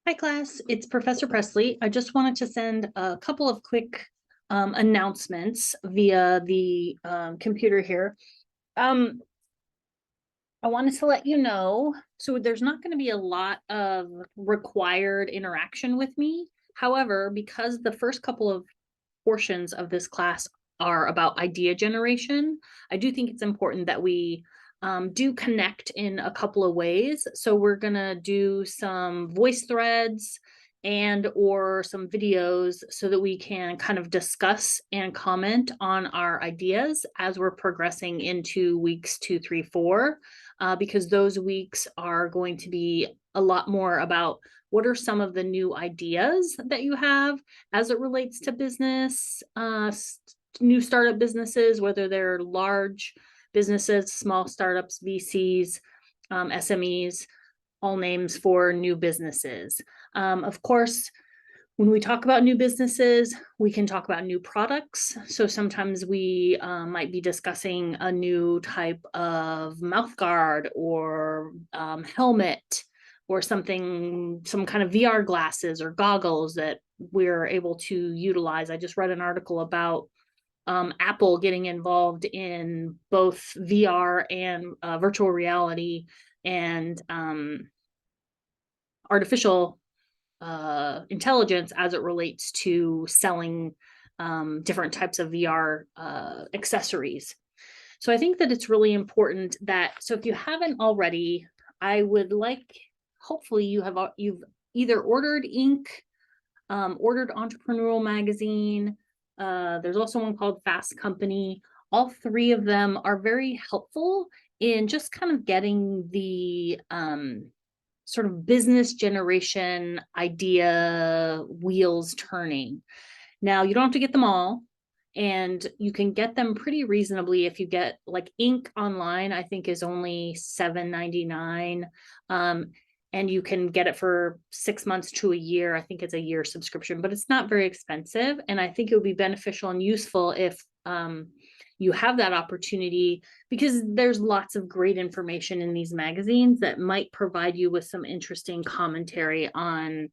Hi class, it's Professor Presley. I just wanted to send a couple of quick announcements via the computer here. I wanted to let you know, so there's not going to be a lot of required interaction with me. However, because the first couple of portions of this class are about idea generation, I do think it's important that we do connect in a couple of ways. So we're gonna do some voice threads and or some videos so that we can kind of discuss and comment on our ideas as we're progressing into weeks 2, 3, 4, because those weeks are going to be a lot more about what are some of the new ideas that you have as it relates to business, new startup businesses, whether they're large businesses, small startups, VCs, SMEs, all names for new businesses. Of course, when we talk about new businesses, we can talk about new products. So sometimes we might be discussing a new type of mouth guard or helmet or something, some kind of VR glasses or goggles that we're able to utilize. I just read an article about Apple getting involved in both VR and virtual reality and artificial intelligence as it relates to selling different types of VR accessories. So I think that it's really important that, so if you haven't already, I would like, hopefully you've either ordered Ink, ordered Entrepreneurial Magazine. There's also one called Fast Company. All three of them are very helpful in just kind of getting the sort of business generation idea wheels turning. Now, you don't have to get them all, and you can get them pretty reasonably. If you get like Ink online, I think is only $7.99. And you can get it for 6 months to a year. I think it's a year subscription, but it's not very expensive. And I think it would be beneficial and useful if you have that opportunity, because there's lots of great information in these magazines that might provide you with some interesting commentary on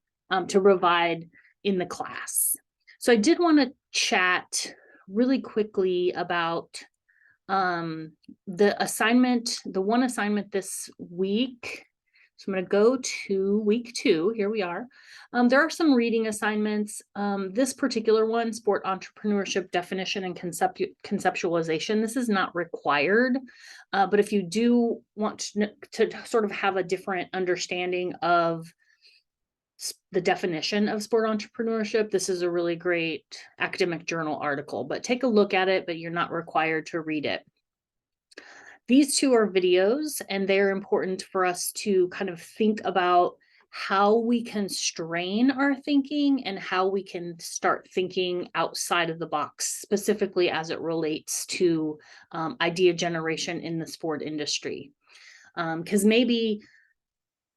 to provide in the class. So I did want to chat really quickly about the one assignment this week. So I'm going to go to week 2. Here we are. There are some reading assignments. This particular one, Sport Entrepreneurship Definition and Conceptualization, this is not required. But if you do want to sort of have a different understanding of the definition of sport entrepreneurship, this is a really great academic journal article. But take a look at it, but you're not required to read it. These two are videos, and they're important for us to kind of think about how we can strain our thinking and how we can start thinking outside of the box, specifically as it relates to idea generation in the sport industry. Because maybe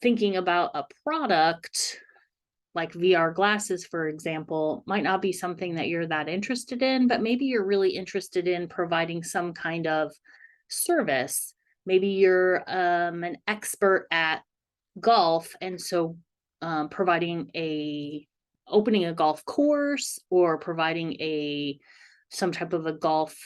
thinking about a product like VR glasses, for example, might not be something that you're that interested in, but maybe you're really interested in providing some kind of service. Maybe you're an expert at golf, and so opening a golf course or providing some type of a golf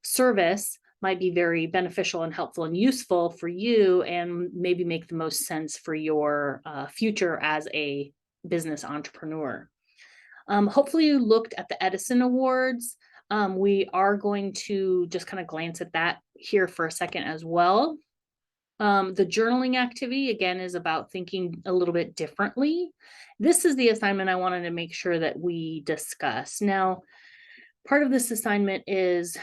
service might be very beneficial and helpful and useful for you, and maybe make the most sense for your future as a business entrepreneur. Hopefully you looked at the Edison Awards. We are going to just kind of glance at that here for a second as well. The journaling activity, again, is about thinking a little bit differently. This is the assignment I wanted to make sure that we discuss. Now, part of this assignment is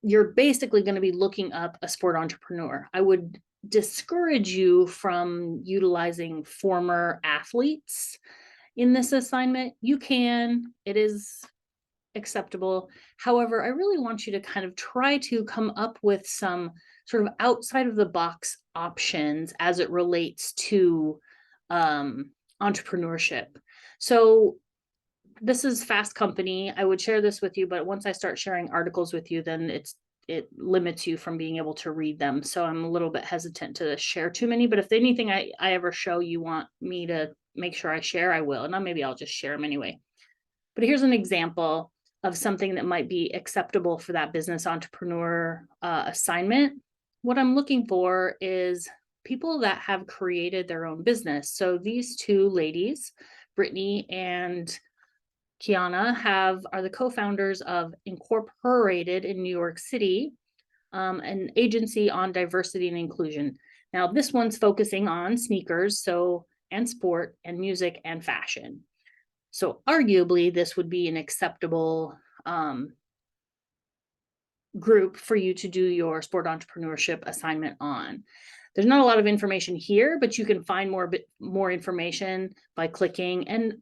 you're basically going to be looking up a sport entrepreneur. I would discourage you from utilizing former athletes in this assignment. You can, it is acceptable. However, I really want you to kind of try to come up with some sort of outside of the box options as it relates to entrepreneurship. So this is Fast Company. I would share this with you, but once I start sharing articles with you, then it limits you from being able to read them. So I'm a little bit hesitant to share too many, but if anything I ever show you want me to make sure I share, I will. And then maybe I'll just share them anyway. But here's an example of something that might be acceptable for that business entrepreneur assignment. What I'm looking for is people that have created their own business. So these two ladies, Brittany and Kiana, are the co-founders of Incorporated in New York City, an agency on diversity and inclusion. Now, this one's focusing on sneakers, and sport and music and fashion. So arguably, this would be an acceptable group for you to do your sport entrepreneurship assignment on. There's not a lot of information here, but you can find more information by clicking. And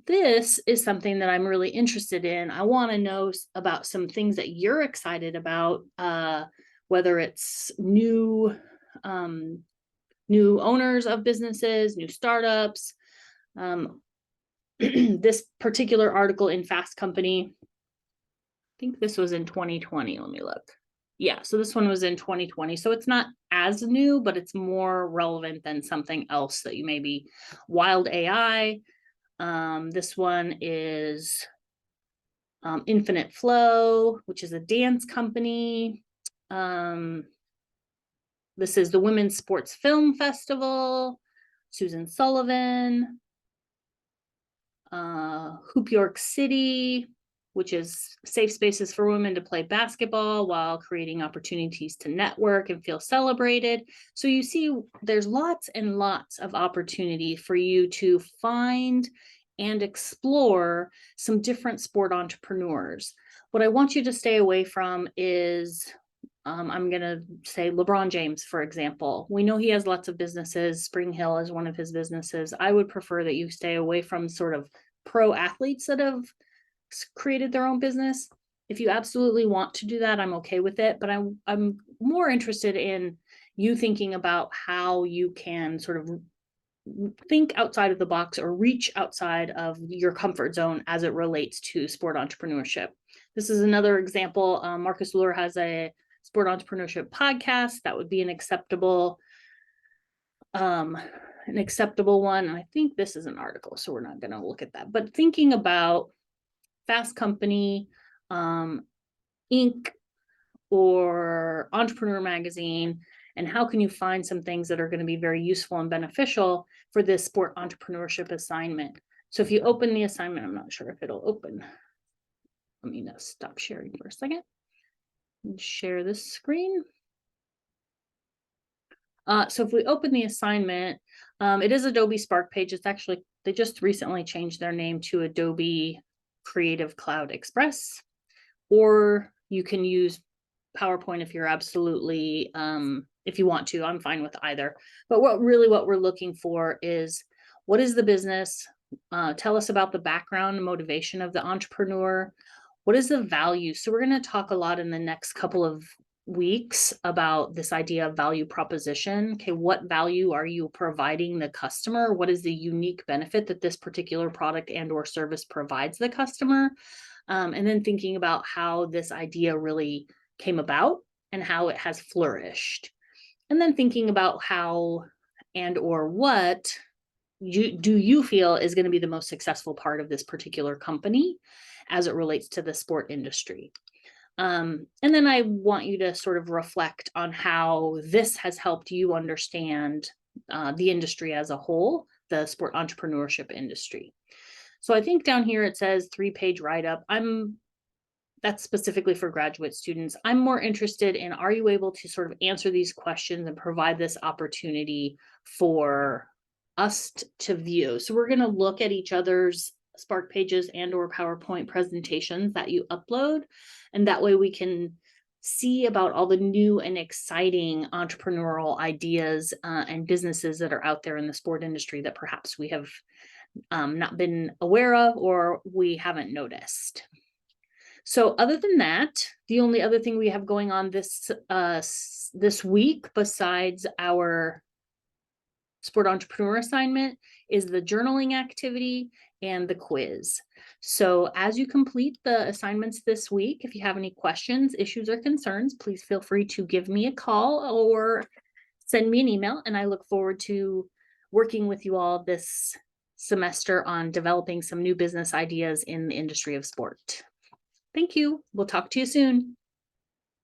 this is something that I'm really interested in. I want to know about some things that you're excited about, whether it's new owners of businesses, new startups. This particular article in Fast Company, I think this was in 2020. Let me look. Yeah, so this one was in 2020. So it's not as new, but it's more relevant than something else that you may be. Wild AI. This one is Infinite Flow, which is a dance company. This is the Women's Sports Film Festival. Susan Sullivan. Hoop York City, which is safe spaces for women to play basketball while creating opportunities to network and feel celebrated. So you see, there's lots and lots of opportunity for you to find and explore some different sport entrepreneurs. What I want you to stay away from is, I'm going to say LeBron James, for example. We know he has lots of businesses. Spring Hill is one of his businesses. I would prefer that you stay away from sort of pro athletes that have created their own business. If you absolutely want to do that, I'm okay with it. But I'm more interested in you thinking about how you can sort of think outside of the box or reach outside of your comfort zone as it relates to sport entrepreneurship. This is another example. Marcus Luhr has a sport entrepreneurship podcast. That would be an acceptable one. And I think this is an article, so we're not going to look at that. But thinking about Fast Company, Inc., or Entrepreneur Magazine, and how can you find some things that are going to be very useful and beneficial for this sport entrepreneurship assignment. So if you open the assignment, I'm not sure if it'll open. Let me stop sharing for a second and share this screen. So if we open the assignment, it is Adobe Spark page. It's actually, they just recently changed their name to Adobe Creative Cloud Express, or you can use PowerPoint if you're absolutely, if you want to. I'm fine with either. But what we're looking for is, what is the business? Tell us about the background and motivation of the entrepreneur. What is the value? So we're going to talk a lot in the next couple of weeks about this idea of value proposition. Okay, what value are you providing the customer? What is the unique benefit that this particular product and or service provides the customer? And then thinking about how this idea really came about and how it has flourished. And then thinking about how and or what do you feel is going to be the most successful part of this particular company as it relates to the sport industry. And then I want you to sort of reflect on how this has helped you understand the industry as a whole, the sport entrepreneurship industry. So I think down here it says 3-page write-up. That's specifically for graduate students. I'm more interested in, are you able to sort of answer these questions and provide this opportunity for us to view? So we're going to look at each other's Spark pages and or PowerPoint presentations that you upload. And that way we can see about all the new and exciting entrepreneurial ideas and businesses that are out there in the sport industry that perhaps we have not been aware of or we haven't noticed. So other than that, the only other thing we have going on this week besides our sport entrepreneur assignment is the journaling activity and the quiz. So as you complete the assignments this week, if you have any questions, issues, or concerns, please feel free to give me a call or send me an email, and I look forward to working with you all this semester on developing some new business ideas in the industry of sport. Thank you. We'll talk to you soon.